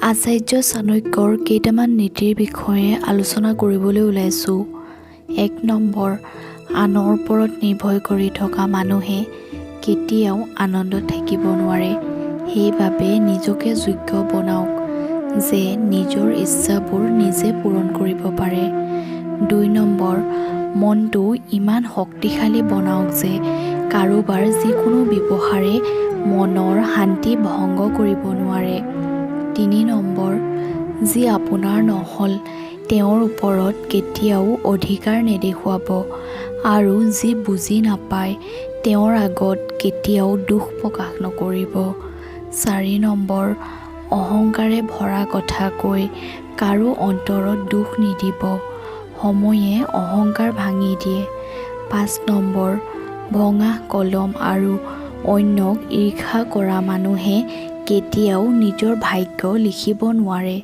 আচাৰ্য চাণক্যৰ কেইটামান নীতিৰ বিষয়ে আলোচনা কৰিবলৈ ওলাইছোঁ। 1 নম্বৰ, আনৰ ওপৰত নিৰ্ভৰ কৰি থকা মানুহে কেতিয়াও আনন্দত থাকিব নোৱাৰে। সেইবাবে নিজকে যোগ্য বনাওক যে নিজৰ ইচ্ছাবোৰ নিজে পূৰণ কৰিব পাৰে। 2 নম্বৰ, মনটো ইমান শক্তিশালী বনাওক যে কাৰোবাৰ যিকোনো ব্যৱহাৰে মনৰ শান্তি ভংগ কৰিব নোৱাৰে। 3 নম্বৰ, যি আপোনাৰ নহ'ল তেওঁৰ ওপৰত কেতিয়াও অধিকাৰ নেদেখুৱাব আৰু যি বুজি নাপায় তেওঁৰ আগত কেতিয়াও দুখ প্ৰকাশ নকৰিব। 4 নম্বৰ, অহংকাৰে ভৰা কথা কৈ কাৰো অন্তৰত দুখ নিদিব। সময়ে অহংকাৰ ভাঙি দিয়ে। 5 নম্বৰ, ভঙা কলম আৰু অন্যক ঈৰ্ষা কৰা মানুহে কেতিয়াও নিজৰ ভাগ্য লিখিব নোৱাৰে।